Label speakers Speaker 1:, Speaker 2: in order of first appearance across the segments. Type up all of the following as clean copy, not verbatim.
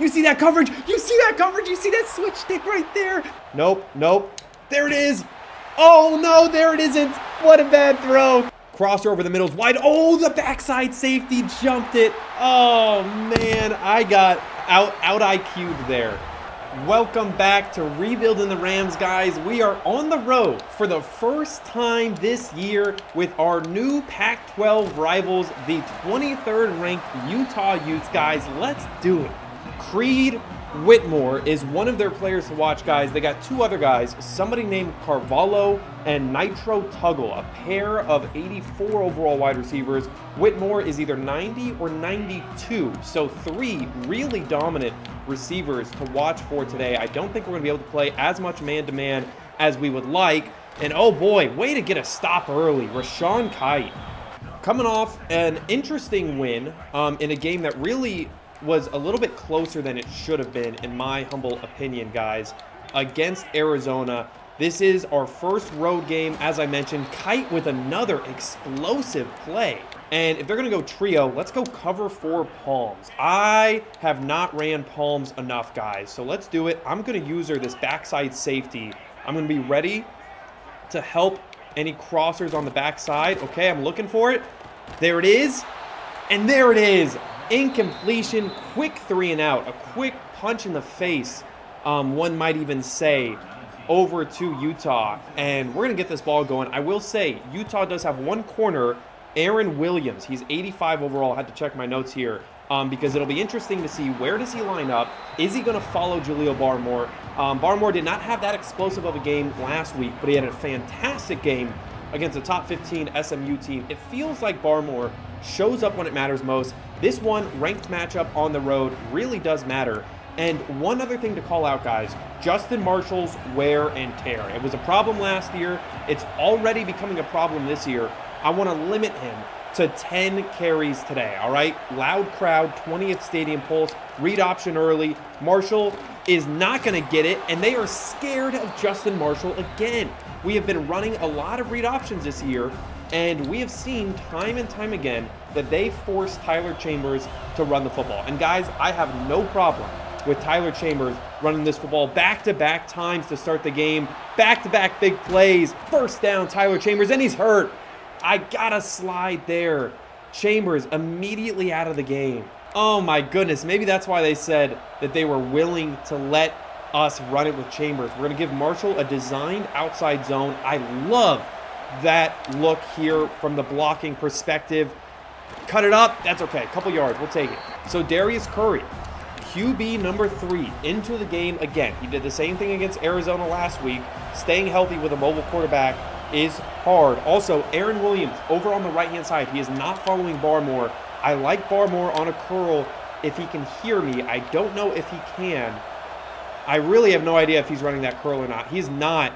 Speaker 1: You see that coverage? You see that coverage? You see that switch stick right there? Nope, nope. There it is. Oh, no, there it isn't. What a bad throw. Crosser over the middle's wide. Oh, the backside safety jumped it. Oh, man, I got out IQ'd there. Welcome back to Rebuilding the Rams, guys. We are on the road for the first time this year with our new Pac-12 rivals, the 23rd ranked Utah Utes, guys. Let's do it. Creed Whitmore is one of their players to watch, guys. They got two other guys, somebody named Carvalho and Nitro Tuggle, a pair of 84 overall wide receivers. Whitmore is either 90 or 92, so three really dominant receivers to watch for today. I don't think we're going to be able to play as much man-to-man as we would like. And oh boy, way to get a stop early. Rashawn Kite coming off an interesting win in a game that really was a little bit closer than it should have been, in my humble opinion, guys, against Arizona. This is our first road game, as I mentioned. Kite with another explosive play. And if they're going to go trio, let's go cover 4 palms. I have not ran palms enough, guys, so let's do it. I'm going to use this backside safety. I'm going to be ready to help any crossers on the backside. Okay, I'm looking for it. There it is. And there it is. Incompletion, quick 3 and out, a quick punch in the face, one might even say, over to Utah. And we're going to get this ball going. I will say, Utah does have one corner, Aaron Williams. He's 85 overall. I had to check my notes here because it'll be interesting to see where does he line up. Is he going to follow Jaleel Barmore? Barmore did not have that explosive of a game last week, but he had a fantastic game against a top 15 SMU team. It feels like Barmore shows up when it matters most. This one, ranked matchup on the road, really does matter. And one other thing to call out, guys, Justin Marshall's wear and tear. It was a problem last year. It's already becoming a problem this year. I want to limit him to 10 carries today, all right? Loud crowd, 20th Stadium Pulse, read option early. Marshall is not going to get it, and they are scared of Justin Marshall again. We have been running a lot of read options this year, and we have seen time and time again that they force Tyler Chambers to run the football. And guys, I have no problem with Tyler Chambers running this football back-to-back times to start the game. Back-to-back big plays. First down, Tyler Chambers, and he's hurt. I gotta slide there. Chambers immediately out of the game. Oh my goodness, maybe that's why they said that they were willing to let us run it with Chambers. We're gonna give Marshall a designed outside zone. I love that look here from the blocking perspective. Cut it up, that's okay, a couple yards, we'll take it. So Darius Curry, QB number 3, into the game again. He did the same thing against Arizona last week. Staying healthy with a mobile quarterback is hard. Also, Aaron Williams over on the right-hand side. He is not following Barmore. I like Barmore on a curl if he can hear me. I don't know if he can. I really have no idea if he's running that curl or not. He's not.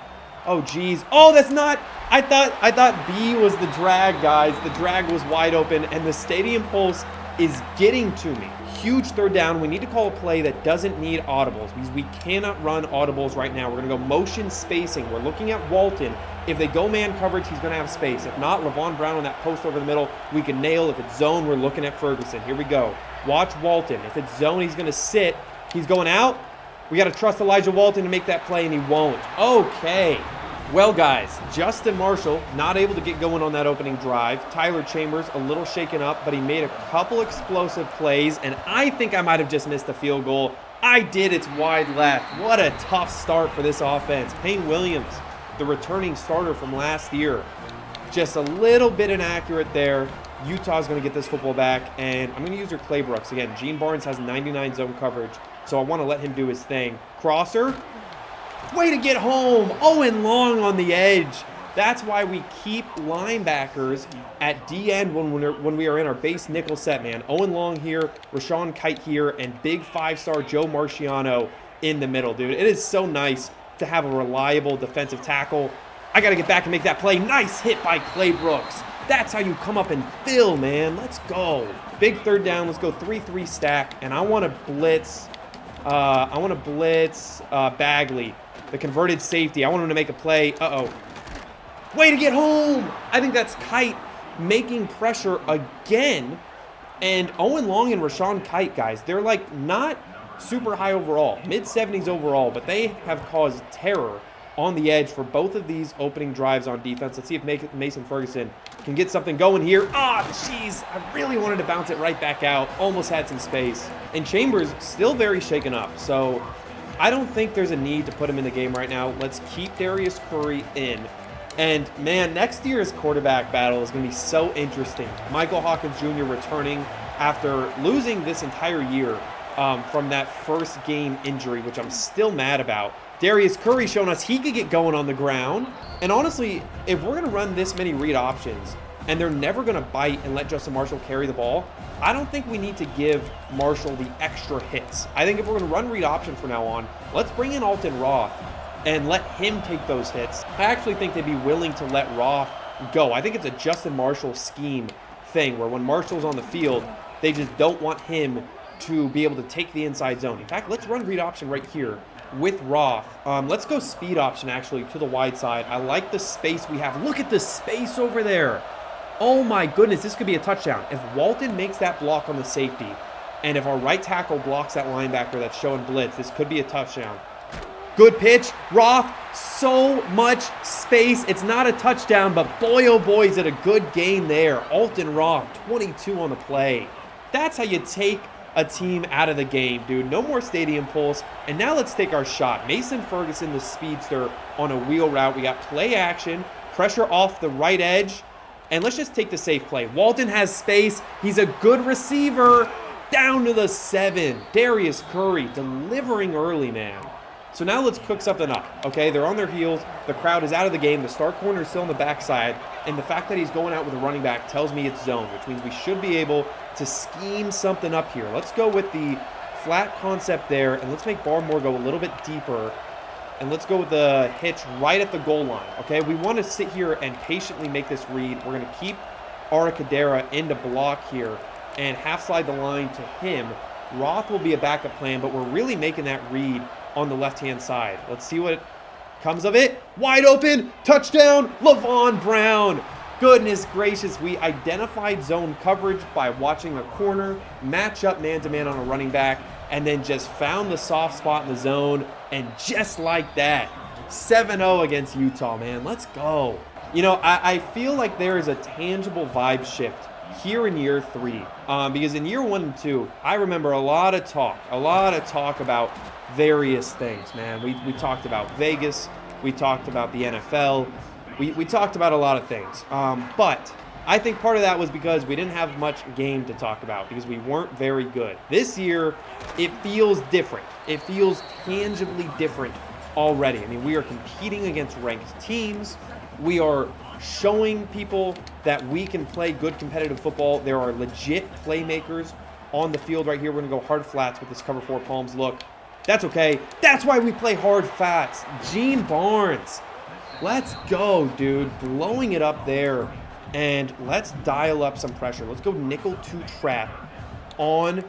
Speaker 1: Oh, geez. Oh, that's not. I thought B was the drag, guys. The drag was wide open, and the Stadium Pulse is getting to me. Huge third down. We need to call a play that doesn't need audibles because we cannot run audibles right now. We're going to go motion spacing. We're looking at Walton. If they go man coverage, he's going to have space. If not, Levon Brown on that post over the middle, we can nail. If it's zone, we're looking at Ferguson. Here we go. Watch Walton. If it's zone, he's going to sit. He's going out. We got to trust Elijah Walton to make that play, and he won't. Okay. Well, guys, Justin Marshall not able to get going on that opening drive. Tyler Chambers a little shaken up, but he made a couple explosive plays, and I think I might have just missed the field goal. I did. It's wide left. What a tough start for this offense. Payne Williams, the returning starter from last year, just a little bit inaccurate there. Utah's going to get this football back, and I'm going to use your Claybrooks. Again, Gene Barnes has 99 zone coverage, so I want to let him do his thing. Crosser. Way to get home. Owen Long on the edge. That's why we keep linebackers at D-end when we are in our base nickel set, man. Owen Long here, Rashawn Kite here, and big 5-star Joe Marciano in the middle, dude. It is so nice to have a reliable defensive tackle. I got to get back and make that play. Nice hit by Claybrooks. That's how you come up and fill, man. Let's go. Big third down. Let's go 3-3 stack, and I want to blitz. Bagley, the converted safety. I want him to make a play. Uh-oh. Way to get home. I think that's Kite making pressure again. And Owen Long and Rashawn Kite, guys, they're like not super high overall, mid-70s overall, but they have caused terror on the edge for both of these opening drives on defense. Let's see if Mason Ferguson can get something going here. Ah, jeez, I really wanted to bounce it right back out. Almost had some space. And Chambers still very shaken up, so I don't think there's a need to put him in the game right now. Let's keep Darius Curry in. And, man, next year's quarterback battle is going to be so interesting. Michael Hawkins Jr. returning after losing this entire year from that first game injury, which I'm still mad about. Darius Curry showing us he could get going on the ground. And honestly, if we're going to run this many read options and they're never going to bite and let Justin Marshall carry the ball, I don't think we need to give Marshall the extra hits. I think if we're going to run read option from now on, let's bring in Alton Roth and let him take those hits. I actually think they'd be willing to let Roth go. I think it's a Justin Marshall scheme thing where when Marshall's on the field, they just don't want him to be able to take the inside zone. In fact, let's run read option right here with Roth. Let's go speed option actually to the wide side. I like the space we have. Look at the space over there. Oh my goodness, this could be a touchdown. If Walton makes that block on the safety, and if our right tackle blocks that linebacker that's showing blitz, this could be a touchdown. Good pitch, Roth, so much space. It's not a touchdown, but boy, oh boy, is it a good gain there. Alton Roth, 22 on the play. That's how you take a team out of the game, dude. No more stadium pulse. And now let's take our shot. Mason Ferguson, the speedster, on a wheel route. We got play action, pressure off the right edge, and let's just take the safe play. Walton has space. He's a good receiver. Down to the 7. Darius Curry delivering early, man. So now let's cook something up, okay? They're on their heels. The crowd is out of the game. The star corner is still on the backside. And the fact that he's going out with a running back tells me it's zone, which means we should be able to scheme something up here. Let's go with the flat concept there, and let's make Barmore go a little bit deeper. And let's go with the hitch right at the goal line, okay? We want to sit here and patiently make this read. We're going to keep Aracadera into block here and half slide the line to him. Roth will be a backup plan, but we're really making that read on the left-hand side. Let's see what comes of it. Wide open, touchdown, Lavon Brown. Goodness gracious, we identified zone coverage by watching a corner, match up man-to-man on a running back, and then just found the soft spot in the zone, and just like that, 7-0 against Utah, man. Let's go. You know, I feel like there is a tangible vibe shift here in year 3, because in year 1 and 2, I remember a lot of talk about various things, man. We talked about Vegas, we talked about the NFL, we talked about a lot of things, but I think part of that was because we didn't have much game to talk about because we weren't very good. This year, it feels different. It feels tangibly different already. I mean, we are competing against ranked teams. We are showing people that we can play good competitive football. There are legit playmakers on the field right here. We're going to go hard flats with this cover 4 palms look. That's okay. That's why we play hard flats. Gene Barnes. Let's go, dude. Blowing it up there. And let's dial up some pressure. Let's go nickel 2 trap on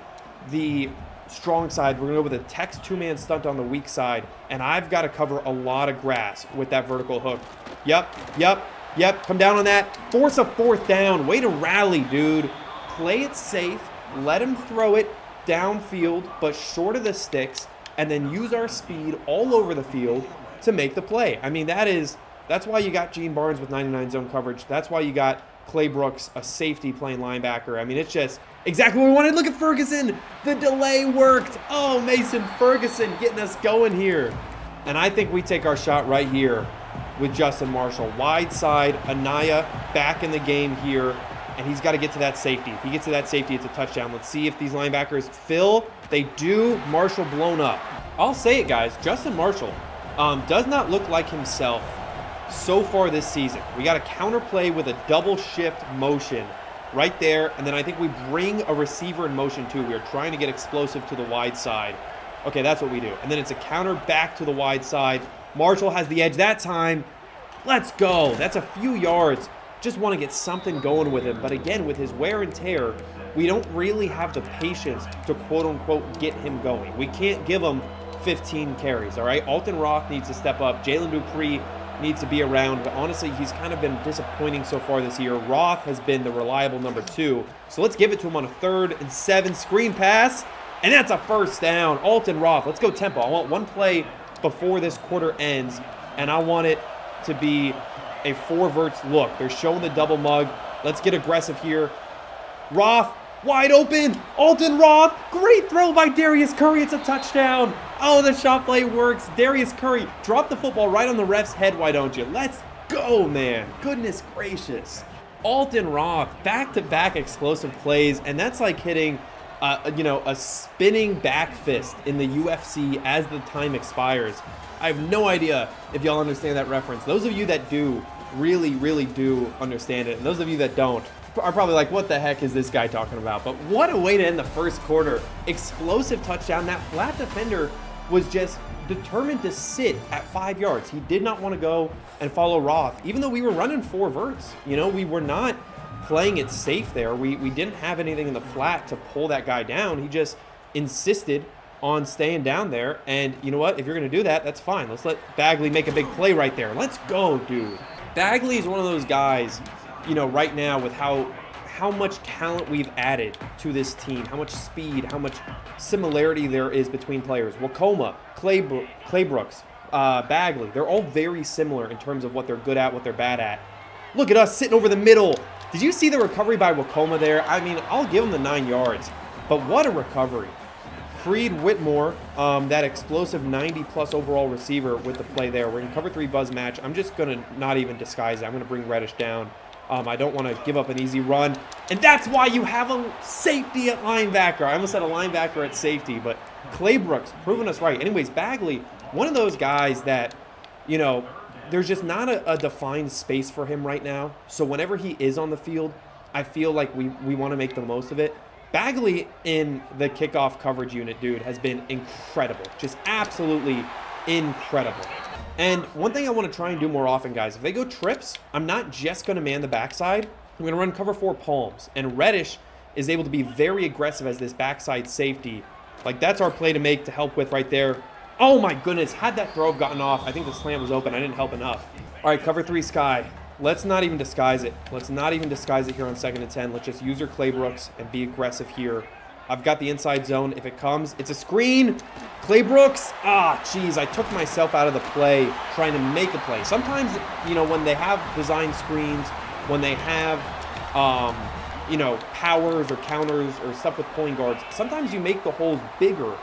Speaker 1: the strong side. We're going to go with a Tex 2-man stunt on the weak side. And I've got to cover a lot of grass with that vertical hook. Yep. Come down on that. Force a 4th down. Way to rally, dude. Play it safe. Let him throw it downfield, but short of the sticks. And then use our speed all over the field to make the play. I mean, that's why you got Gene Barnes with 99 zone coverage. That's why you got Clay Brooks, a safety playing linebacker. I mean, it's just exactly what we wanted. Look at Ferguson. The delay worked. Oh, Mason Ferguson getting us going here. And I think we take our shot right here with Justin Marshall. Wide side, Anaya back in the game here. And he's got to get to that safety. If he gets to that safety, it's a touchdown. Let's see if these linebackers fill. They do. Marshall blown up. I'll say it, guys. Justin Marshall does not look like himself so far this season. We got a counter play with a double shift motion right there. And then I think we bring a receiver in motion too. We are trying to get explosive to the wide side. Okay, that's what we do. And then it's a counter back to the wide side. Marshall has the edge that time. Let's go. That's a few yards. Just want to get something going with him. But again, with his wear and tear, we don't really have the patience to quote-unquote get him going. We can't give him 15 carries, all right? Alton Roth needs to step up. Jalen Dupree needs to be around. But honestly, he's kind of been disappointing so far this year. Roth has been the reliable number 2. So let's give it to him on a 3rd and 7 screen pass. And that's a first down. Alton Roth, let's go tempo. I want one play before this quarter ends, and I want it to be a four verts look. They're showing the double mug. Let's get aggressive here. Roth, wide open. Alton Roth, great throw by Darius Curry. It's a touchdown. Oh, the shot play works. Darius Curry, drop the football right on the ref's head, why don't you? Let's go, man. Goodness gracious. Alton Roth, back-to-back explosive plays, and that's like hitting, a spinning back fist in the UFC as the time expires. I have no idea if y'all understand that reference. Those of you that do really, really do understand it, and those of you that don't are probably like, what the heck is this guy talking about? But what a way to end the first quarter. Explosive touchdown. That flat defender was just determined to sit at 5 yards. He did not want to go and follow Roth, even though we were running four verts. We were not playing it safe there. We didn't have anything in the flat to pull that guy down. He just insisted on staying down there. And you know what? If you're going to do that, that's fine. Let's let Bagley make a big play right there. Let's go, dude. Bagley is one of those guys, right now with how much talent we've added to this team, how much speed, how much similarity there is between players. Wakoma, Claybrooks, Bagley, they're all very similar in terms of what they're good at, what they're bad at. Look at us sitting over the middle. Did you see the recovery by Wakoma there? I mean, I'll give him the 9 yards, but what a recovery. Freed Whitmore, that explosive 90-plus overall receiver with the play there. We're in cover 3 buzz match. I'm just going to not even disguise it. I'm going to bring Reddish down. I don't want to give up an easy run. And that's why you have a safety at linebacker. I almost said a linebacker at safety, but Claybrooks proving us right. Anyways, Bagley, one of those guys that, there's just not a defined space for him right now. So whenever he is on the field, I feel like we want to make the most of it. Bagley in the kickoff coverage unit, dude, has been incredible. Just absolutely incredible. And one thing I want to try and do more often, guys, if they go trips, I'm not just going to man the backside. I'm going to run cover 4 palms. And Reddish is able to be very aggressive as this backside safety. Like, that's our play to make to help with right there. Oh, my goodness. Had that throw gotten off, I think the slant was open. I didn't help enough. All right, cover 3 Sky. Let's not even disguise it. Let's not even disguise it here on 2nd and 10. Let's just use our Claybrooks and be aggressive here. I've got the inside zone. If it comes, it's a screen. Claybrooks. Geez, I took myself out of the play trying to make a play. Sometimes, when they have design screens, when they have, powers or counters or stuff with pulling guards, sometimes you make the holes bigger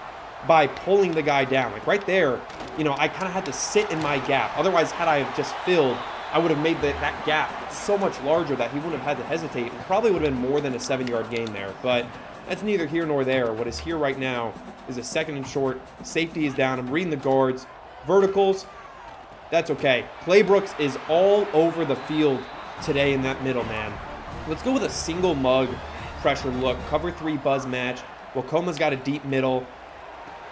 Speaker 1: by pulling the guy down. Like right there, I kind of had to sit in my gap. Otherwise, had I have just filled, I would have made that gap so much larger that he wouldn't have had to hesitate. It probably would have been more than a 7-yard gain there, but that's neither here nor there. What is here right now is a 2nd and short. Safety is down. I'm reading the guards. Verticals, that's okay. Claybrooks is all over the field today in that middle, man. Let's go with a single mug pressure look. Cover 3 buzz match. Wakoma's got a deep middle.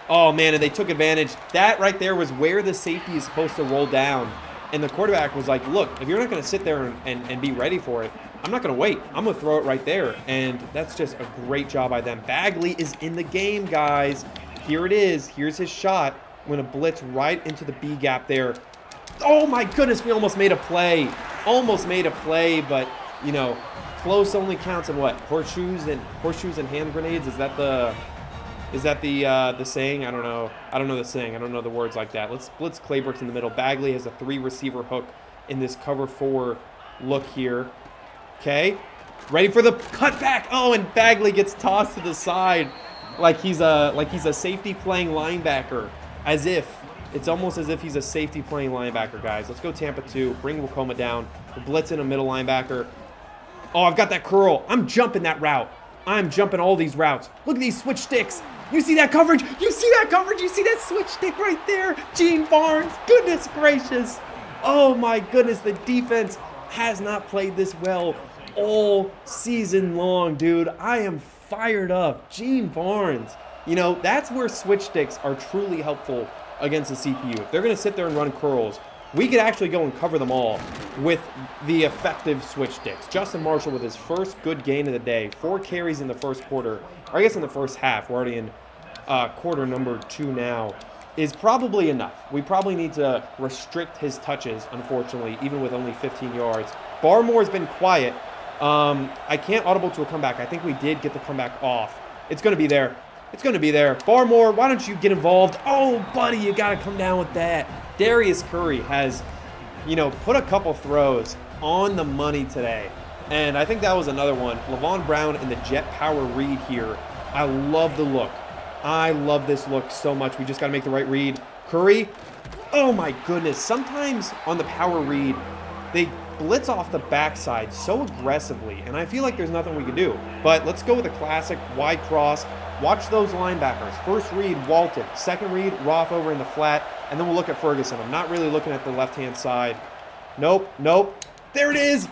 Speaker 1: Oh, man, and they took advantage. That right there was where the safety is supposed to roll down. And the quarterback was like, look, if you're not going to sit there and be ready for it, I'm not going to wait. I'm going to throw it right there. And that's just a great job by them. Bagley is in the game, guys. Here it is. Here's his shot. I'm going to blitz right into the B gap there. Oh, my goodness. We almost made a play. Almost made a play, but, close only counts in what? Horseshoes and hand grenades? Is that the saying? I don't know. I don't know the saying. I don't know the words like that. Let's blitz Claybrooks in the middle. Bagley has a 3-receiver hook in this cover 4 look here. Okay. Ready for the cutback. Oh, and Bagley gets tossed to the side like he's a safety playing linebacker. It's almost as if he's a safety playing linebacker, guys. Let's go Tampa 2. Bring Wakoma down. We'll blitz in a middle linebacker. Oh, I've got that curl. I'm jumping that route. I'm jumping all these routes. Look at these switch sticks. You see that coverage? You see that coverage? You see that switch stick right there? Gene Barnes. Goodness gracious. Oh, my goodness. The defense has not played this well all season long, dude. I am fired up. Gene Barnes. That's where switch sticks are truly helpful against the CPU. If they're going to sit there and run curls, we could actually go and cover them all with the effective switch sticks. Justin Marshall with his first good gain of the day. 4 carries in the first quarter, or I guess in the first half. We're already in quarter number 2 now. Is probably enough. We probably need to restrict his touches, unfortunately, even with only 15 yards. Barmore's been quiet. I can't audible to a comeback. I think we did get the comeback off. It's going to be there. It's going to be there. Barmore, why don't you get involved? Oh, buddy, you got to come down with that. Darius Curry has, you know, put a couple throws on the money today. And I think that was another one. Levon Brown in the jet power read here. I love the look. I love this look so much. We just got to make the right read. Curry. Oh, my goodness. Sometimes on the power read, they blitz off the backside so aggressively, and I feel like there's nothing we can do. But let's go with a classic wide cross. Watch those linebackers. First read, Walton. Second read, Roth over in the flat, and then we'll look at Ferguson. I'm not really looking at the left-hand side. Nope, nope. There it is.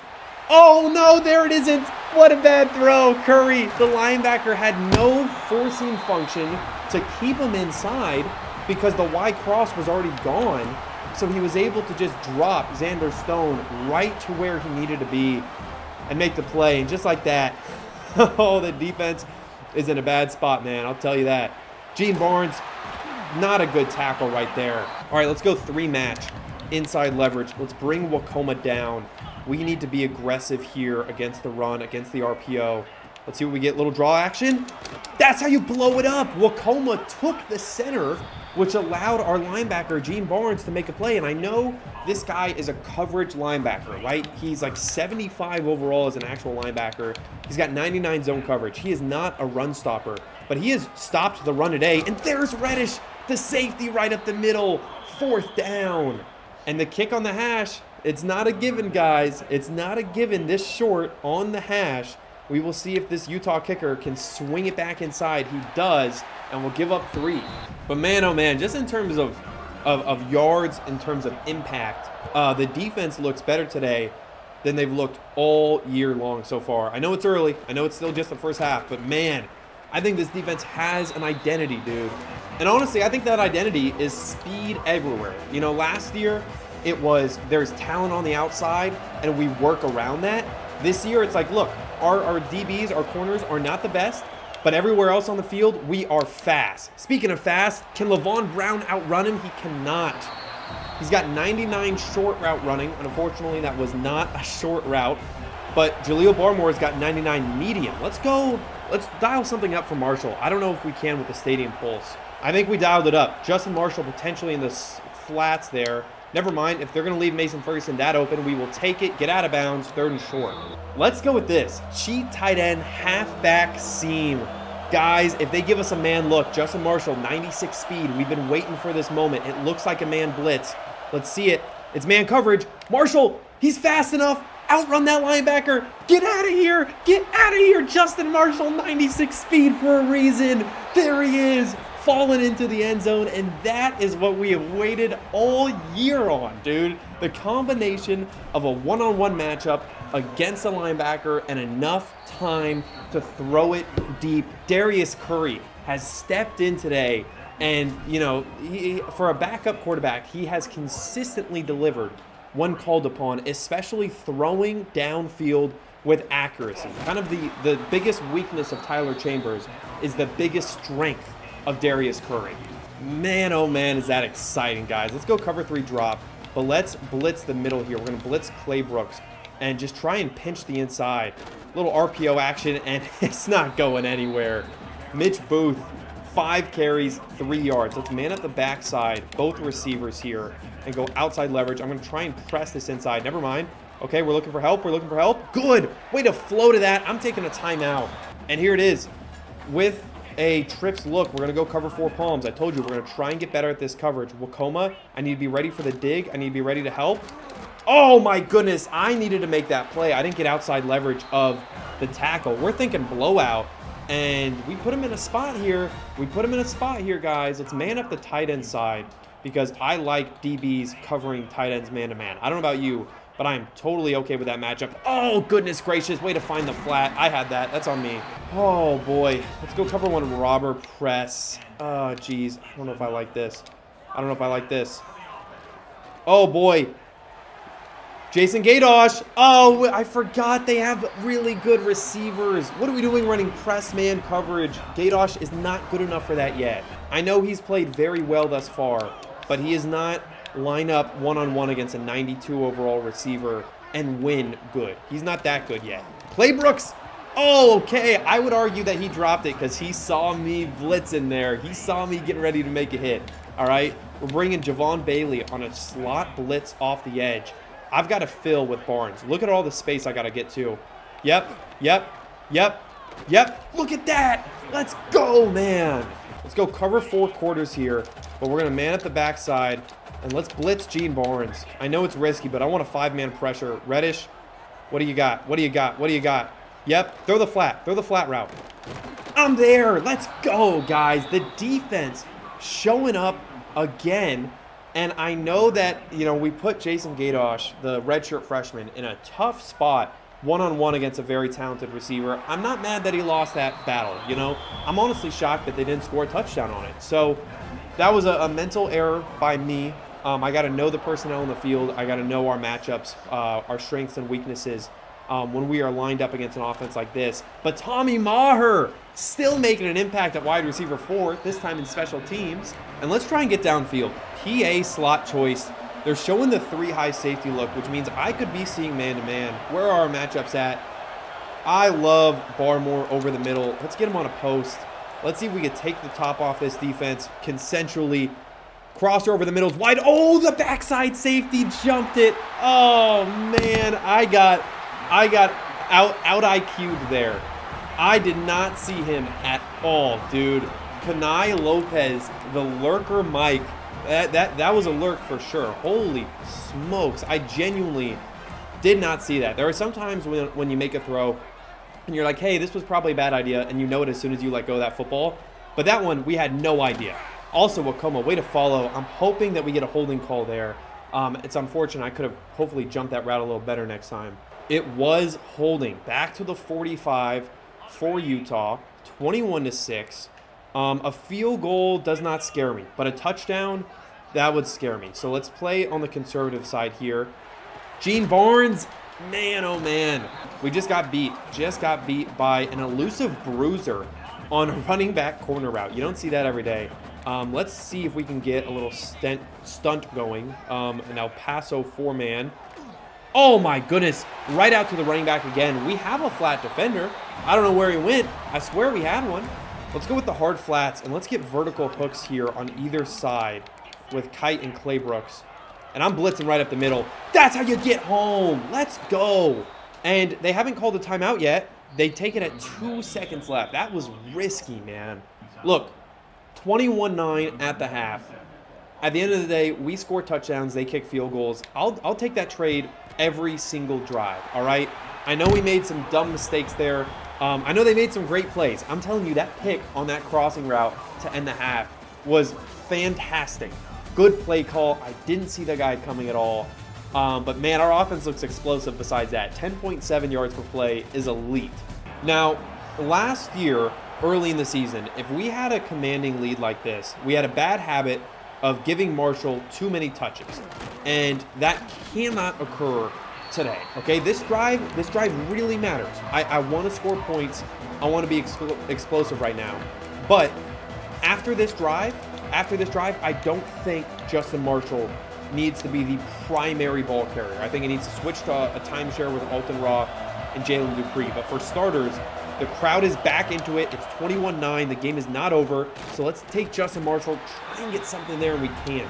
Speaker 1: Oh, no, there it isn't. What a bad throw. Curry, the linebacker, had no forcing function to keep him inside because the wide cross was already gone. So he was able to just drop Xander Stone right to where he needed to be and make the play. And just like that, oh, the defense is in a bad spot, man. I'll tell you that. Gene Barnes, not a good tackle right there. All right, let's go three match. Inside leverage. Let's bring Wakoma down. We need to be aggressive here against the run, against the RPO. Let's see what we get. Little draw action. That's how you blow it up. Wakoma took the center, which allowed our linebacker, Gene Barnes, to make a play. And I know this guy is a coverage linebacker, right? He's like 75 overall as an actual linebacker. He's got 99 zone coverage. He is not a run stopper, but he has stopped the run today. And there's Reddish, the safety right up the middle. Fourth down. And the kick on the hash, it's not a given, guys. It's not a given this short on the hash. We will see if this Utah kicker can swing it back inside. He does, and we'll give up 3. But man, oh man, just in terms of yards, in terms of impact, the defense looks better today than they've looked all year long so far. I know it's early. I know it's still just the first half, but man, I think this defense has an identity, dude. And honestly, I think that identity is speed everywhere. You know, last year, it was there's talent on the outside, and we work around that. This year, it's like, look, our DBs, our corners are not the best, but everywhere else on the field, we are fast. Speaking of fast, can Levon Brown outrun him? He cannot. He's got 99 short route running, and unfortunately, that was not a short route. But Jaleel Barmore's got 99 medium. Let's dial something up for Marshall. I don't know if we can with the stadium pulse. I think we dialed it up. Justin Marshall potentially in the flats there. Never mind, if they're going to leave Mason Ferguson that open, we will take it, get out of bounds, third and short. Let's go with this. Cheat tight end, halfback seam. Guys, if they give us a man look, Justin Marshall, 96 speed. We've been waiting for this moment. It looks like a man blitz. Let's see it. It's man coverage. Marshall, he's fast enough. Outrun that linebacker. Get out of here. Get out of here. Justin Marshall, 96 speed for a reason. There he is. Fallen into the end zone, and that is what we have waited all year on, dude. The combination of a one-on-one matchup against a linebacker and enough time to throw it deep. Darius Curry has stepped in today, and, you know, for a backup quarterback, he has consistently delivered when called upon, especially throwing downfield with accuracy. Kind of the biggest weakness of Tyler Chambers is the biggest strength of Darius Curry. Man, oh man, is that exciting, guys. Let's go cover 3 drop, but let's blitz the middle here. We're going to blitz Clay Brooks and just try and pinch the inside. Little RPO action, and it's not going anywhere. Mitch Booth, 5 carries, 3 yards. Let's man up the backside, both receivers here, and go outside leverage. I'm going to try and press this inside. Never mind. Okay, we're looking for help. We're looking for help. Good. Way to flow to that. I'm taking a timeout. And here it is. With a trips look, we're going to go cover 4 palms. I told you, we're going to try and get better at this coverage. Wakoma, I need to be ready for the dig. I need to be ready to help. Oh my goodness, I needed to make that play. I didn't get outside leverage of the tackle. We're thinking blowout, and we put him in a spot here. Guys. Let's man up the tight end side because I like DBs covering tight ends man-to-man. I don't know about you, but I'm totally okay with that matchup. Oh, goodness gracious. Way to find the flat. I had that. That's on me. Oh, boy. Let's go cover 1 robber press. Oh, geez. I don't know if I like this. Oh, boy. Jason Gadosh. Oh, I forgot they have really good receivers. What are we doing running press man coverage? Gadosh is not good enough for that yet. I know he's played very well thus far, but he is not line up one-on-one against a 92 overall receiver and win good. He's not that good yet. Clay Brooks, Oh, okay. I would argue that he dropped it because he saw me blitzing there. He saw me getting ready to make a hit. All right. We're bringing Javon Bailey on a slot blitz off the edge. I've got to fill with Barnes. Look at all the space I got to get to. Yep. Look at that. Let's go, man. Let's go cover 4 quarters here. But we're going to man at the backside. And let's blitz Gene Barnes. I know it's risky, but I want a 5-man pressure. Reddish, what do you got? What do you got? What do you got? Yep, throw the flat route. I'm there. Let's go, guys. The defense showing up again. And I know that, you know, we put Jason Gadosh, the redshirt freshman, in a tough spot one-on-one against a very talented receiver. I'm not mad that he lost that battle, you know. I'm honestly shocked that they didn't score a touchdown on it. So that was a mental error by me. I got to know the personnel in the field. I got to know our matchups, our strengths and weaknesses when we are lined up against an offense like this. But Tommy Maher still making an impact at wide receiver 4, this time in special teams. And let's try and get downfield. PA slot choice. They're showing the 3 high safety look, which means I could be seeing man-to-man. Where are our matchups at? I love Barmore over the middle. Let's get him on a post. Let's see if we can take the top off this defense consensually. Cross over the middle's wide. Oh, the backside safety jumped it. Oh, man. I got out IQ'd there. I did not see him at all, dude. Panay Lopez, the lurker Mike. That was a lurk for sure. Holy smokes. I genuinely did not see that. There are some times when you make a throw and you're like, hey, this was probably a bad idea, and you know it as soon as you let go of that football. But that one, we had no idea. Also, Wakoma, way to follow. I'm hoping that we get a holding call there. It's unfortunate. I could have hopefully jumped that route a little better next time. It was holding. Back to the 45 for Utah, 21-6. A field goal does not scare me, but a touchdown, that would scare me. So let's play on the conservative side here. Gene Barnes, man, oh man. We just got beat by an elusive bruiser on a running back corner route. You don't see that every day. Let's see if we can get a little stunt going. An El Paso 4-man. Oh my goodness, right out to the running back again. We have a flat defender. I don't know where he went. I swear we had one. Let's go with the hard flats, and let's get vertical hooks here on either side with Kite and Claybrooks. And I'm blitzing right up the middle. That's how you get home. Let's go. And they haven't called a timeout yet. They take it at 2 seconds left. That was risky, man. Look, 21-9 at the half. At the end of the day, we score touchdowns. They kick field goals. I'll take that trade every single drive, all right? I know we made some dumb mistakes there. I know they made some great plays. I'm telling you, that pick on that crossing route to end the half was fantastic. Good play call. I didn't see the guy coming at all. But man, our offense looks explosive besides that. 10.7 yards per play is elite. Now, last year, early in the season, if we had a commanding lead like this, we had a bad habit of giving Marshall too many touches. And that cannot occur today, okay? This drive really matters. I want to score points. I want to be explosive right now. But after this drive, I don't think Justin Marshall needs to be the primary ball carrier. I think he needs to switch to a timeshare with Alton Roth and Jalen Dupree. But for starters, the crowd is back into it. It's 21-9. The game is not over. So let's take Justin Marshall, try and get something there, and we can't.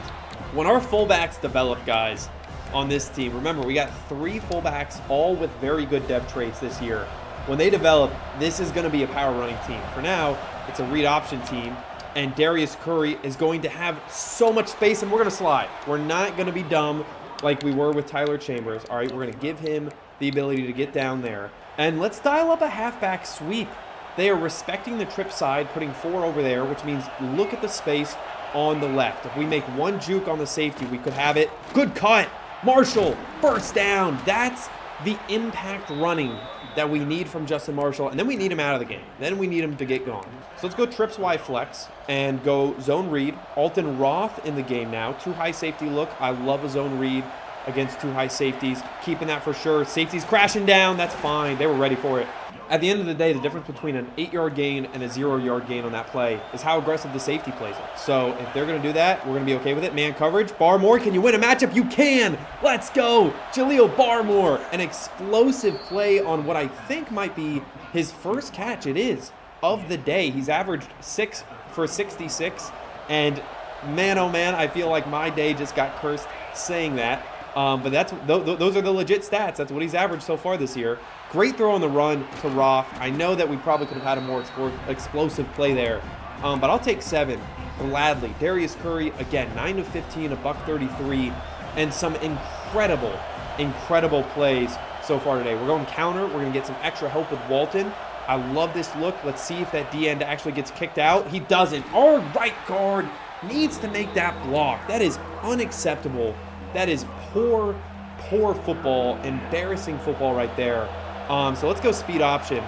Speaker 1: When our fullbacks develop, guys, on this team, remember, we got 3 fullbacks, all with very good depth traits this year. When they develop, this is going to be a power running team. For now, it's a read option team, and Darius Curry is going to have so much space, and we're going to slide. We're not going to be dumb like we were with Tyler Chambers. All right, we're going to give him the ability to get down there. And let's dial up a halfback sweep. They are respecting the trip side, putting 4 over there, which means look at the space on the left. If we make one juke on the safety, we could have it. Good cut. Marshall, first down. That's the impact running that we need from Justin Marshall, and then we need him out of the game. Then we need him to get gone. So let's go trips Y flex and go zone read. Alton Roth in the game now. 2 high safety look. I love a zone read against 2 high safeties. Keeping that for sure. Safety's crashing down. That's fine. They were ready for it. At the end of the day, the difference between an 8-yard gain and a 0-yard gain on that play is how aggressive the safety plays it. So if they're going to do that, we're going to be okay with it. Man coverage. Barmore, can you win a matchup? You can. Let's go. Jaleel Barmore. An explosive play on what I think might be his first catch. It is of the day. He's averaged 6 for 66. And man, oh man, I feel like my day just got cursed saying that. But those are the legit stats. That's what he's averaged so far this year. Great throw on the run to Roth. I know that we probably could have had a more explosive play there, but I'll take 7 gladly. Darius Curry, again, 9 of 15, $133, and some incredible plays so far today. We're going counter. We're going to get some extra help with Walton. I love this look. Let's see if that D-end actually gets kicked out. He doesn't. Our right guard needs to make that block. That is unacceptable. That is poor football, embarrassing football right there. So let's go speed option,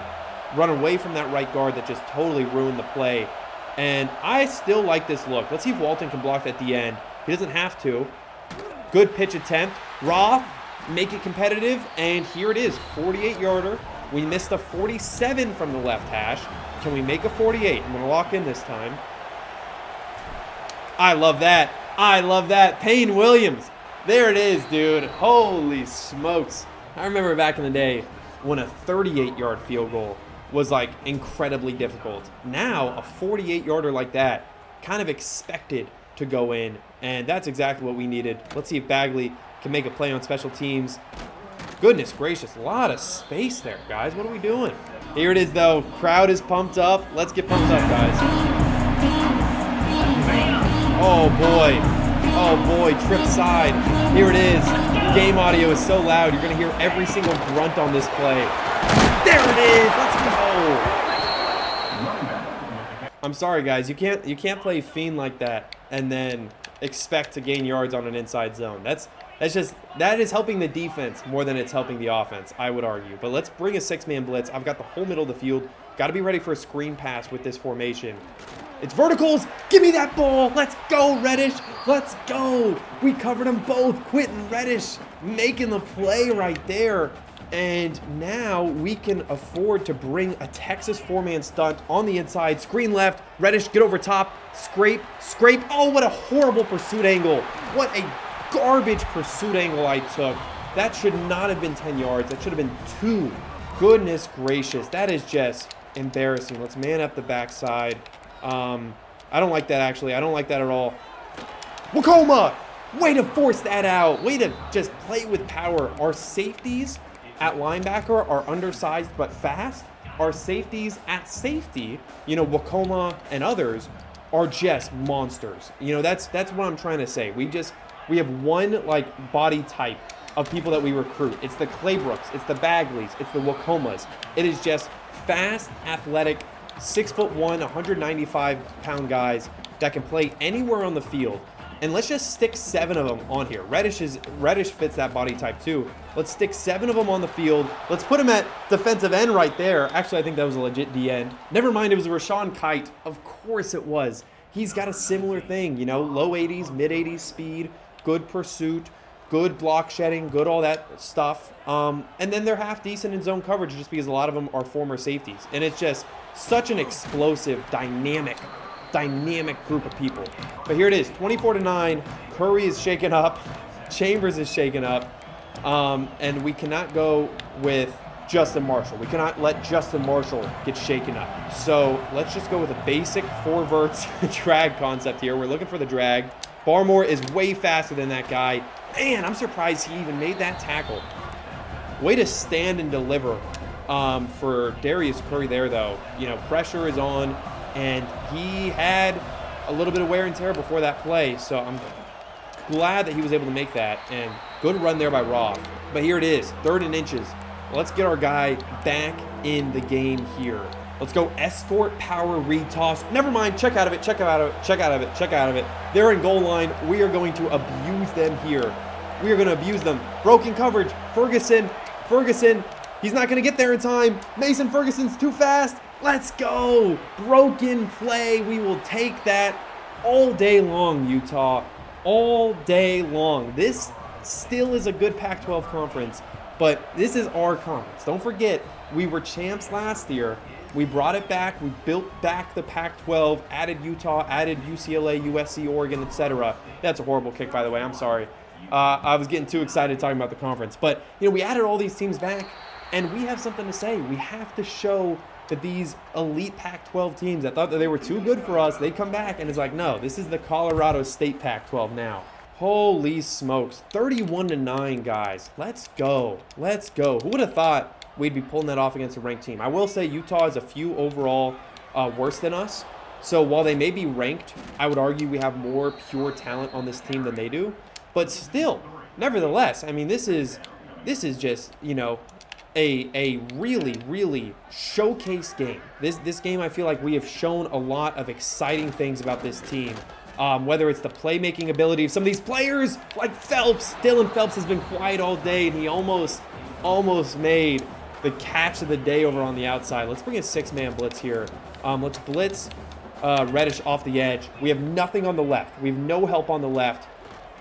Speaker 1: run away from that right guard that just totally ruined the play. And I still like this look. Let's see if Walton can block at the end. He doesn't have to. Good pitch attempt. Roth, make it competitive, and here it is, 48-yarder. We missed a 47 from the left hash. Can we make a 48? I'm going to lock in this time. I love that. I love that. Payne Williams. There it is, dude. Holy smokes. I remember back in the day when a 38-yard field goal was like incredibly difficult. Now, a 48-yarder like that, kind of expected to go in, and that's exactly what we needed. Let's see if Bagley can make a play on special teams. Goodness gracious, a lot of space there, guys. What are we doing? Here it is, though. Crowd is pumped up. Let's get pumped up, guys. Oh, boy. Oh, boy. Trip side. Here it is. Game audio is so loud, you're going to hear every single grunt on this play. There it is. Let's go. I'm sorry, guys. You can't play fiend like that and then expect to gain yards on an inside zone. That is helping the defense more than it's helping the offense, I would argue. But let's bring a 6-man blitz. I've got the whole middle of the field. Got to be ready for a screen pass with this formation. It's verticals. Give me that ball. Let's go, Reddish. Let's go. We covered them both. Quentin Reddish making the play right there. And now we can afford to bring a Texas 4-man stunt on the inside. Screen left. Reddish, get over top. Scrape. Oh, what a horrible pursuit angle. What a garbage pursuit angle I took. That should not have been 10 yards. That should have been 2. Goodness gracious. That is just embarrassing. Let's man up the backside. I don't like that, actually. I don't like that at all. Wakoma! Way to force that out. Way to just play with power. Our safeties at linebacker are undersized but fast. Our safeties at safety, Wakoma and others, are just monsters. That's what I'm trying to say. We have one, body type of people that we recruit. It's the Claybrooks. It's the Bagleys. It's the Wakomas. It is just fast, athletic, 6'1", 195-pound guys that can play anywhere on the field. And let's just stick 7 of them on here. Reddish fits that body type too. Let's stick 7 of them on the field. Let's put him at defensive end right there. Actually, I think that was a legit D end. Never mind, it was Rashawn Kite. Of course it was. He's got a similar thing, low 80s, mid 80s speed, good pursuit, good block shedding, good all that stuff. And then they're half decent in zone coverage just because a lot of them are former safeties. And it's just such an explosive, dynamic group of people. But here it is, 24-9. Curry is shaken up. Chambers is shaken up. And we cannot go with Justin Marshall. We cannot let Justin Marshall get shaken up. So let's just go with a basic 4 verts drag concept here. We're looking for the drag. Barmore is way faster than that guy. Man, I'm surprised he even made that tackle. Way to stand and deliver for Darius Curry there, though. Pressure is on, and he had a little bit of wear and tear before that play, so I'm glad that he was able to make that, and good run there by Roth. But here it is, 3rd and inches. Let's get our guy back in the game here. Let's go escort, power, read, toss. Never mind, check out of it. They're in goal line. We are going to abuse them here. We are going to abuse them. Broken coverage. Ferguson. He's not going to get there in time. Mason Ferguson's too fast. Let's go. Broken play. We will take that all day long, Utah. All day long. This still is a good Pac-12 conference. But this is our conference. Don't forget, we were champs last year. We brought it back. We built back the Pac-12, added Utah, added UCLA, USC, Oregon, etc. That's a horrible kick, by the way. I'm sorry. I was getting too excited talking about the conference. But, we added all these teams back, and we have something to say. We have to show that these elite Pac-12 teams that thought that they were too good for us, they come back, and it's like, no, this is the Colorado State Pac-12 now. Holy smokes. 31-9, guys. Let's go. Let's go. Who would have thought we'd be pulling that off against a ranked team? I will say Utah is a few overall worse than us. So while they may be ranked, I would argue we have more pure talent on this team than they do. But still, nevertheless, I mean, this is just, a really, really showcase game. This game, I feel like we have shown a lot of exciting things about this team. Whether it's the playmaking ability of some of these players, like Phelps. Dylan Phelps has been quiet all day, and he almost made the catch of the day over on the outside. Let's bring a 6-man blitz here. Let's blitz Reddish off the edge. We have nothing on the left. We have no help on the left,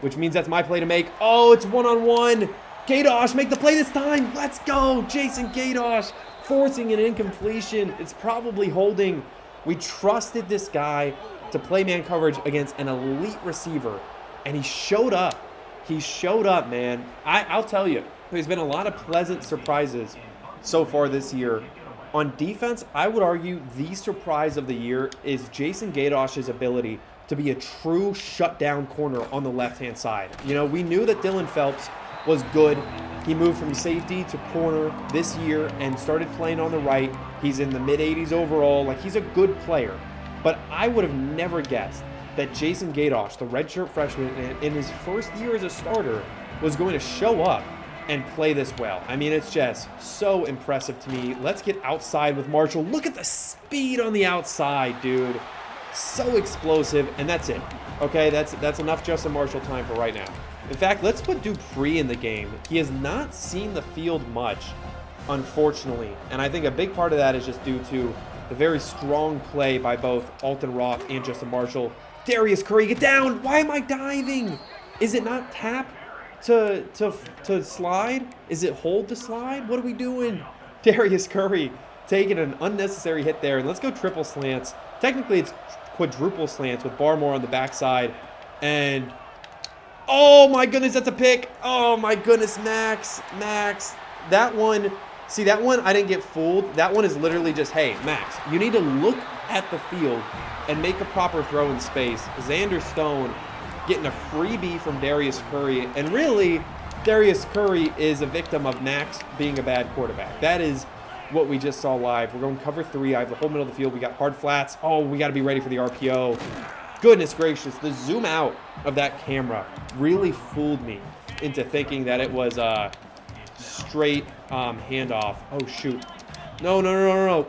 Speaker 1: which means that's my play to make. Oh, it's one-on-one. Gadosh, make the play this time. Let's go. Jason Gadosh forcing an incompletion. It's probably holding. We trusted this guy to play man coverage against an elite receiver, and he showed up. He showed up, man. I'll tell you, there's been a lot of pleasant surprises so far this year. On defense, I would argue the surprise of the year is Jason Gadosh's ability to be a true shutdown corner on the left-hand side. We knew that Dylan Phelps was good. He moved from safety to corner this year and started playing on the right. He's in the mid-80s overall. Like, he's a good player. But I would have never guessed that Jason Gadosh, the redshirt freshman, in his first year as a starter, was going to show up and play this well. I mean, it's just so impressive to me. Let's get outside with Marshall. Look at the speed on the outside, dude. So explosive, and that's it. Okay, that's enough Justin Marshall time for right now. In fact, let's put Dupree in the game. He has not seen the field much, unfortunately. And I think a big part of that is just due to the very strong play by both Alton Roth and Justin Marshall. Darius Curry, get down! Why am I diving? Is it not tap to slide? Is it hold to slide? What are we doing? Darius Curry taking an unnecessary hit there. And let's go triple slants. Technically, it's quadruple slants with Barmore on the backside. And, oh my goodness, that's a pick. Oh my goodness, Max. That one, see, that one, I didn't get fooled. That one is literally just, hey, Max, you need to look at the field and make a proper throw in space. Xander Stone getting a freebie from Darius Curry. And really, Darius Curry is a victim of Max being a bad quarterback. That is what we just saw live. We're going cover 3. I have the whole middle of the field. We got hard flats. Oh, we got to be ready for the RPO. Goodness gracious, the zoom out of that camera really fooled me into thinking that it was a straight handoff. Oh, shoot. No.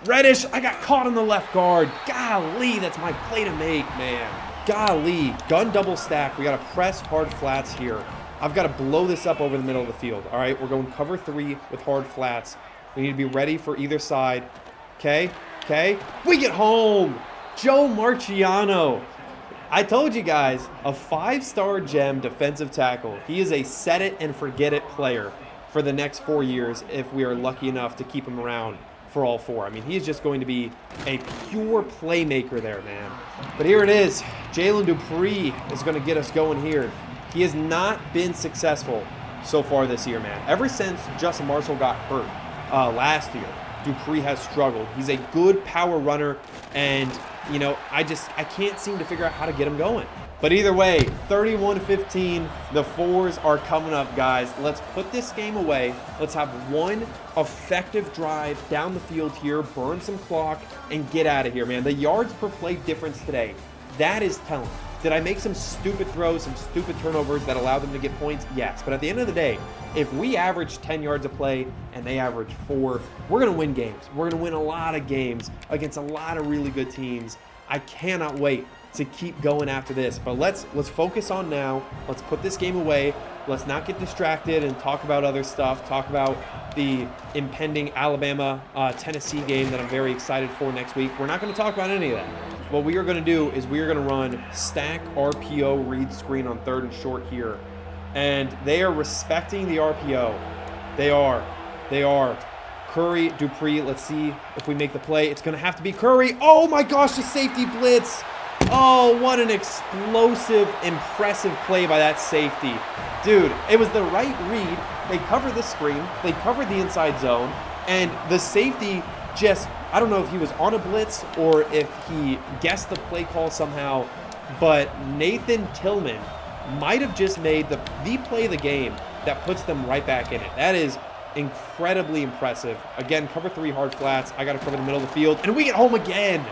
Speaker 1: Reddish, I got caught on the left guard. Golly, that's my play to make, man. Golly, gun double stack. We got to press hard flats here. I've got to blow this up over the middle of the field. All right, we're going cover 3 with hard flats. We need to be ready for either side. Okay. We get home. Joe Marciano. I told you guys, a 5-star gem defensive tackle. He is a set it and forget it player for the next 4 years if we are lucky enough to keep him around for all 4. I mean, he's just going to be a pure playmaker there, man. But here it is. Jalen Dupree is going to get us going here. He has not been successful so far this year, man. Ever since Justin Marshall got hurt last year, Dupree has struggled. He's a good power runner, and, I can't seem to figure out how to get him going. But either way, 31-15, the 4s are coming up, guys. Let's put this game away. Let's have one effective drive down the field here, burn some clock, and get out of here, man. The yards per play difference today, that is telling. Did I make some stupid throws, some stupid turnovers that allowed them to get points? Yes. But at the end of the day, if we average 10 yards a play and they average 4, we're going to win games. We're going to win a lot of games against a lot of really good teams. I cannot wait to keep going after this. But let's focus on now. Let's put this game away. Let's not get distracted and talk about other stuff. Talk about the impending Alabama-Tennessee game that I'm very excited for next week. We're not going to talk about any of that. What we are going to do is we are going to run stack RPO read screen on 3rd and short here. And they are respecting the RPO. They are. They are. Curry, Dupree, let's see if we make the play. It's going to have to be Curry. Oh my gosh, the safety blitz. Oh, what an explosive, impressive play by that safety. Dude, it was the right read. They covered the screen. They covered the inside zone. And the safety just, I don't know if he was on a blitz or if he guessed the play call somehow, but Nathan Tillman might have just made the play of the game that puts them right back in it. That is incredibly impressive. Again, cover 3 hard flats. I got to cover the middle of the field, and we get home again.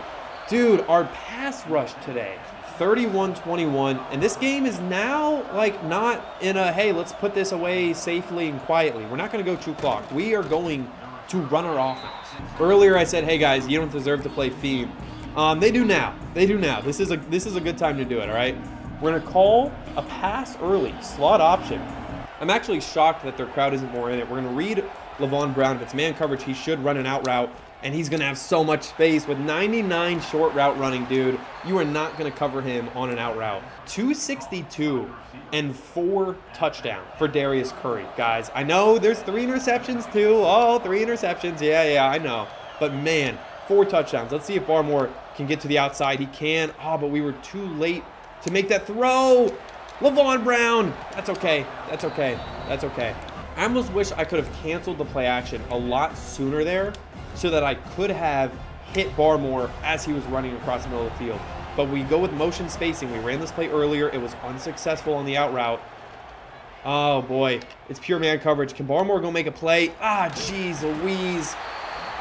Speaker 1: Dude, our pass rush today, 31-21, and this game is now like not in a, hey, let's put this away safely and quietly. We're not going to go true clock. We are going to run our offense. Earlier I said, hey guys, you don't deserve to play theme. They do now. They do now. This is a good time to do it, all right? We're going to call a pass early, slot option. I'm actually shocked that their crowd isn't more in it. We're going to read Levon Brown. If it's man coverage, he should run an out route, and he's going to have so much space with 99 short route running, dude. You are not going to cover him on an out route. 262 and 4 touchdowns for Darius Curry, guys. I know there's 3 interceptions too. Oh, 3 interceptions. Yeah, I know. But man, 4 touchdowns. Let's see if Barmore can get to the outside. He can. Oh, but we were too late to make that throw. Levon Brown. That's okay. That's okay. That's okay. I almost wish I could have canceled the play action a lot sooner there so that I could have hit Barmore as he was running across the middle of the field. But we go with motion spacing. We ran this play earlier. It was unsuccessful on the out route. Oh, boy. It's pure man coverage. Can Barmore go make a play? Ah, jeez Louise.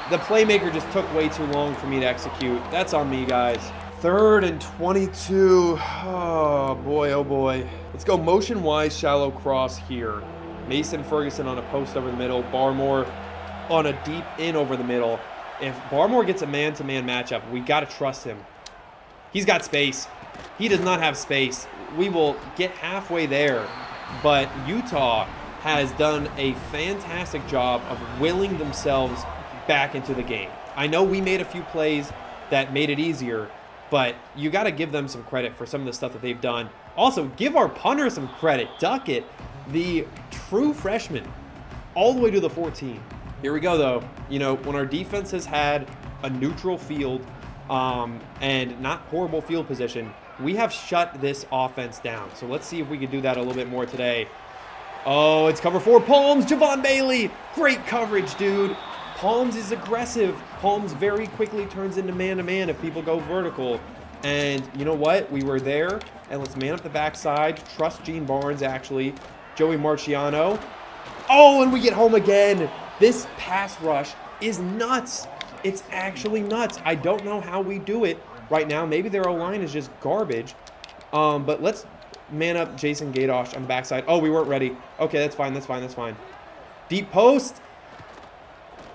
Speaker 1: The playmaker just took way too long for me to execute. That's on me, guys. 3rd and 22. Oh, boy, oh, boy. Let's go motion-wise, shallow cross here. Mason Ferguson on a post over the middle. Barmore on a deep in over the middle. If Barmore gets a man-to-man matchup, we got to trust him. He's got space. He does not have space. We will get halfway there, but Utah has done a fantastic job of willing themselves back into the game. I know we made a few plays that made it easier, but you got to give them some credit for some of the stuff that they've done. Also, give our punter some credit. Duckett, the true freshman, all the way to the 14. Here we go, though. You know, when our defense has had a neutral field and not horrible field position, we have shut this offense down. So let's see if we can do that a little bit more today. Oh, it's cover 4. Palms, Javon Bailey. Great coverage, dude. Palms is aggressive. Palms very quickly turns into man-to-man if people go vertical. And you know what? We were there, and let's man up the backside. Trust Gene Barnes, actually. Joey Marciano. Oh, and we get home again. This pass rush is nuts. It's actually nuts. I don't know how we do it right now. Maybe their O-line is just garbage. But let's man up Jason Gadosh on the backside. Oh, we weren't ready. Okay, that's fine. That's fine. That's fine. Deep post.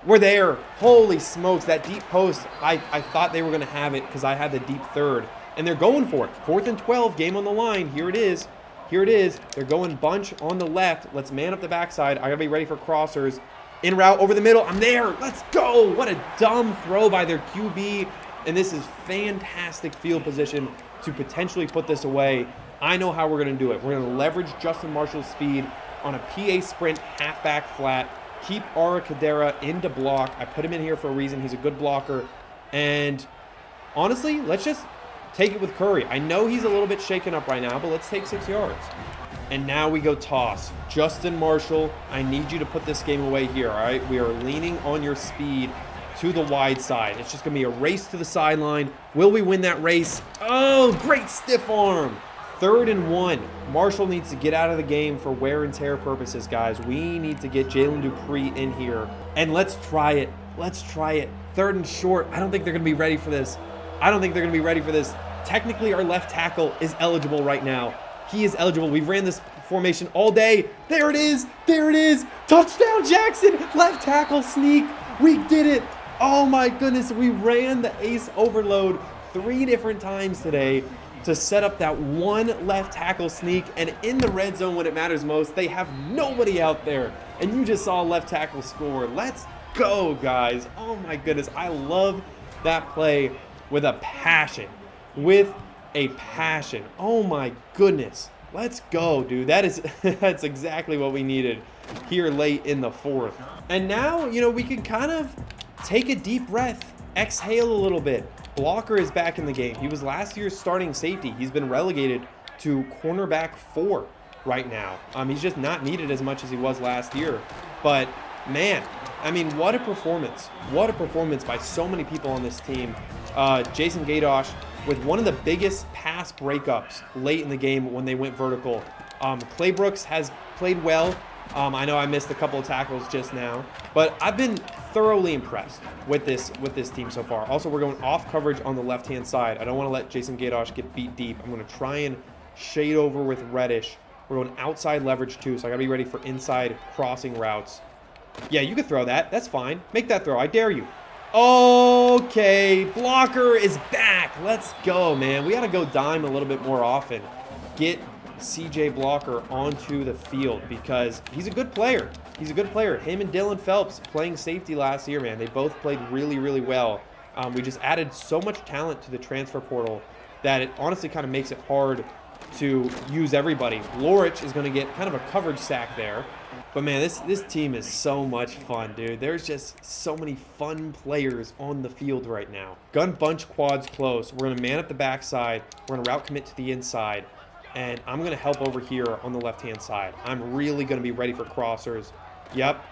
Speaker 1: We're there. Holy smokes, that deep post, I thought they were going to have it because I had the deep third. And they're going for it. 4th and 12, game on the line. Here it is. Here it is. They're going bunch on the left. Let's man up the backside. I got to be ready for crossers. In route over the middle. I'm there. Let's go. What a dumb throw by their QB. And this is fantastic field position to potentially put this away. I know how we're going to do it. We're going to leverage Justin Marshall's speed on a PA sprint halfback flat. Keep Ara Kadera into block. I put him in here for a reason. He's a good blocker. And honestly, let's just take it with Curry. I know he's a little bit shaken up right now, but let's take 6 yards. And now we go toss. Justin Marshall, I need you to put this game away here, all right? We are leaning on your speed to the wide side. It's just going to be a race to the sideline. Will we win that race? Oh, great stiff arm. 3rd and 1. Marshall needs to get out of the game for wear and tear purposes, guys. We need to get Jalen Dupree in here. And let's try it. Let's try it. 3rd and short. I don't think they're going to be ready for this. I don't think they're going to be ready for this. Technically, our left tackle is eligible right now. He is eligible. We've ran this formation all day. There it is. There it is. Touchdown, Jackson. Left tackle sneak. We did it. Oh, my goodness. We ran the ace overload 3 different times today to set up that one left tackle sneak. And in the red zone when it matters most, they have nobody out there. And you just saw a left tackle score. Let's go, guys. Oh, my goodness. I love that play with a passion. With a passion. Oh, my goodness. Let's go, dude. That is that's exactly what we needed here late in the fourth. And now, you know, we can kind of take a deep breath, exhale a little bit. Blocker is back in the game. He was last year's starting safety. He's been relegated to cornerback 4 right now. He's just not needed as much as he was last year. But man, I mean, what a performance. What a performance by so many people on this team. Jason Gadosh with one of the biggest pass breakups late in the game when they went vertical. Clay Brooks has played well. I know I missed a couple of tackles just now, but I've been thoroughly impressed with this team so far. Also, we're going off coverage on the left-hand side. I don't want to let Jason Gadosh get beat deep. I'm going to try and shade over with Reddish. We're going outside leverage too, so I got to be ready for inside crossing routes. Yeah, you could throw that. That's fine. Make that throw. I dare you. Okay, blocker is back. Let's go, man. We got to go dime a little bit more often. Get CJ Blocker onto the field because he's a good player. He's a good player. Him and Dylan Phelps playing safety last year, man. They both played really, really well. We just added so much talent to the transfer portal that it honestly kind of makes it hard to use everybody. Lorich is going to get kind of a coverage sack there. But man, this team is so much fun, dude. There's just so many fun players on the field right now. Gun bunch quads close. We're going to man up the backside. We're going to route commit to the inside. And I'm going to help over here on the left-hand side. I'm really going to be ready for crossers. Yep.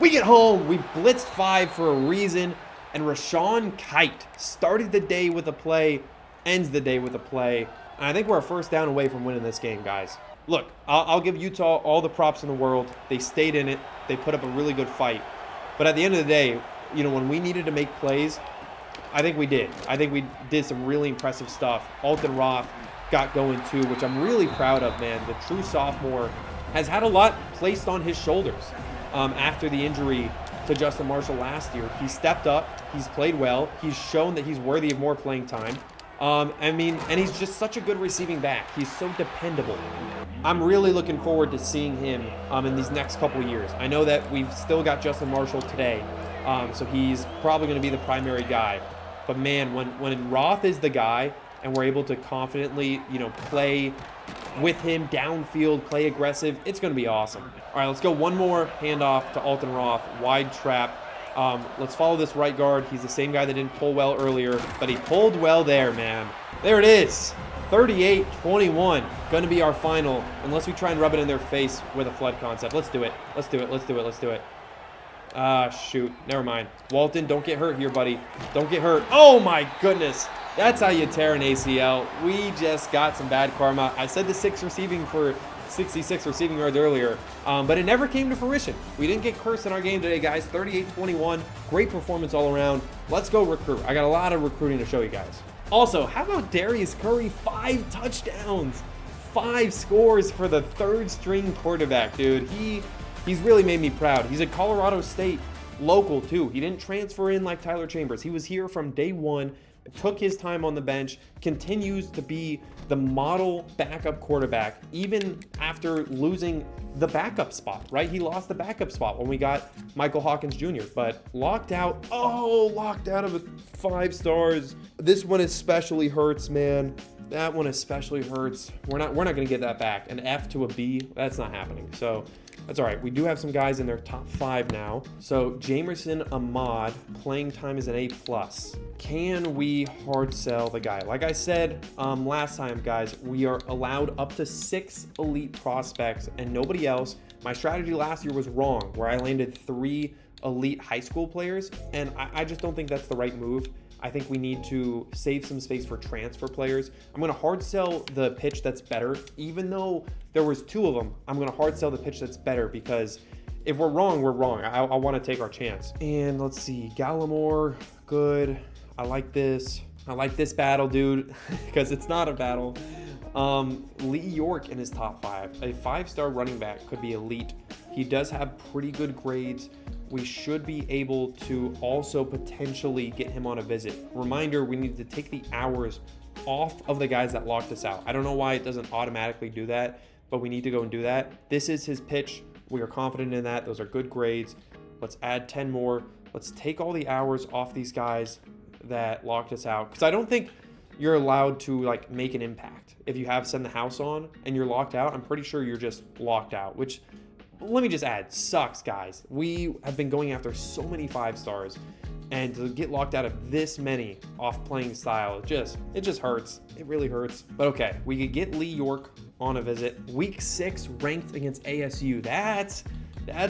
Speaker 1: We get home. We blitzed 5 for a reason. And Rashawn Kite started the day with a play, ends the day with a play. And I think we're a first down away from winning this game, guys. Look, I'll give Utah all the props in the world. They stayed in it. They put up a really good fight. But at the end of the day, you know, when we needed to make plays, I think we did. I think we did some really impressive stuff. Alton Roth got going too, which I'm really proud of, man. The true sophomore has had a lot placed on his shoulders after the injury to Justin Marshall last year. He stepped up. He's played well. He's shown that he's worthy of more playing time. I mean, and he's just such a good receiving back. He's so dependable. I'm really looking forward to seeing him in these next couple years. I know that we've still got Justin Marshall today, so he's probably going to be the primary guy. But man, when Roth is the guy and we're able to confidently, you know, play with him downfield, play aggressive, it's going to be awesome. All right, let's go one more handoff to Alton Roth, wide trap. Let's follow this right guard. He's the same guy that didn't pull well earlier, but he pulled well there, man. There it is. 38-21. Going to be our final, unless we try and rub it in their face with a flood concept. Let's do it. Shoot. Never mind. Walton, don't get hurt here, buddy. Don't get hurt. Oh, my goodness. That's how you tear an ACL. We just got some bad karma. I said the 66 receiving yards earlier, but it never came to fruition. We didn't get cursed in our game today, guys. 38-21. Great performance all around. Let's go recruit. I got a lot of recruiting to show you guys. Also, how about Darius Curry? 5 touchdowns. 5 scores for the third string quarterback, dude. He's really made me proud. He's a Colorado State local, too. He didn't transfer in like Tyler Chambers. He was here from day one, took his time on the bench, continues to be the model backup quarterback, even after losing the backup spot, right? He lost the backup spot when we got Michael Hawkins Jr., but locked out of it, 5 stars. This one especially hurts, man. That one especially hurts. We're not gonna get that back. An F to a B, that's not happening. So that's all right. We do have some guys in their top 5 now. So Jamerson Ahmad, playing time is an A+. Can we hard sell the guy? Like I said last time, guys, we are allowed up to 6 elite prospects and nobody else. My strategy last year was wrong, where I landed 3 elite high school players, and I just don't think that's the right move. I think we need to save some space for transfer players. I'm going to hard sell the pitch that's better. Even though there was 2 of them, I'm going to hard sell the pitch that's better, because if we're wrong, we're wrong. I want to take our chance. And let's see, Gallimore, good. I like this battle, dude, because it's not a battle. Lee York in his top 5. A 5-star running back, could be elite. He does have pretty good grades. We should be able to also potentially get him on a visit. Reminder, we need to take the hours off of the guys that locked us out. I don't know why it doesn't automatically do that, but we need to go and do that. This is his pitch. We are confident in that. Those are good grades. Let's add 10 more. Let's take all the hours off these guys that locked us out, because I don't think you're allowed to like make an impact. If you have Send the House on and you're locked out, I'm pretty sure you're just locked out, which, let me just add, sucks, guys. We have been going after so many 5 stars, and to get locked out of this many off playing style, it just hurts. It really hurts. But okay, we could get Lee York on a visit. Week 6 ranked against ASU. That's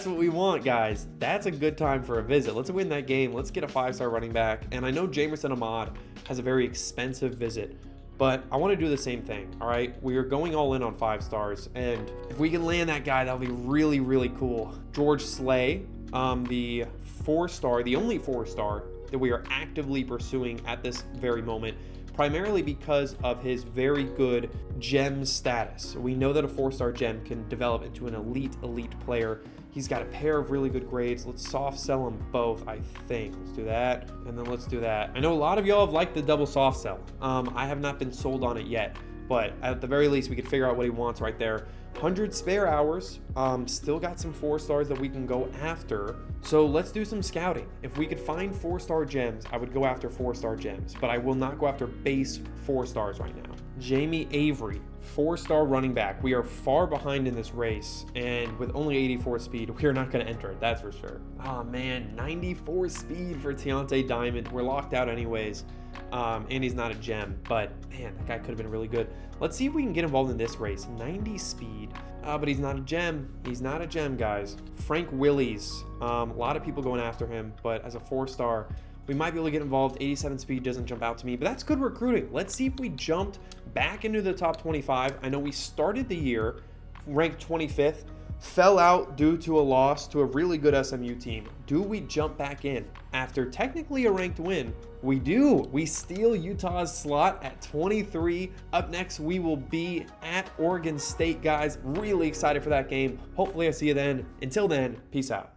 Speaker 1: what we want, guys. That's a good time for a visit. Let's win that game. Let's get a 5-star running back. And I know Jamerson Ahmad has a very expensive visit, but I want to do the same thing, all right? We are going all in on 5 stars, and if we can land that guy, that'll be really, really cool. George Slay, the 4-star, the only 4-star that we are actively pursuing at this very moment, primarily because of his very good gem status. We know that a 4-star gem can develop into an elite player. He's got a pair of really good grades. Let's soft sell them both, I think. Let's do that, and then let's do that. I know a lot of y'all have liked the double soft sell. I have not been sold on it yet, but at the very least, we could figure out what he wants right there. 100 spare hours. Still got some 4 stars that we can go after. So let's do some scouting. If we could find 4-star gems, I would go after 4-star gems, but I will not go after base 4 stars right now. Jamie Avery, 4-star running back. We are far behind in this race, and with only 84 speed, we are not going to enter it, that's for sure. Oh man, 94 speed for Deontay Diamond. We're locked out anyways. And he's not a gem, but man, that guy could have been really good. Let's see if we can get involved in this race. 90 speed, but he's not a gem. He's not a gem, guys. Frank Willies, a lot of people going after him, but as a 4-star, we might be able to get involved. 87 speed doesn't jump out to me, but that's good recruiting. Let's see if we jumped back into the top 25. I know we started the year ranked 25th, fell out due to a loss to a really good SMU team. Do we jump back in after technically a ranked win? We do. We steal Utah's slot at 23. Up next, we will be at Oregon State, guys. Really excited for that game. Hopefully I see you then. Until then, peace out.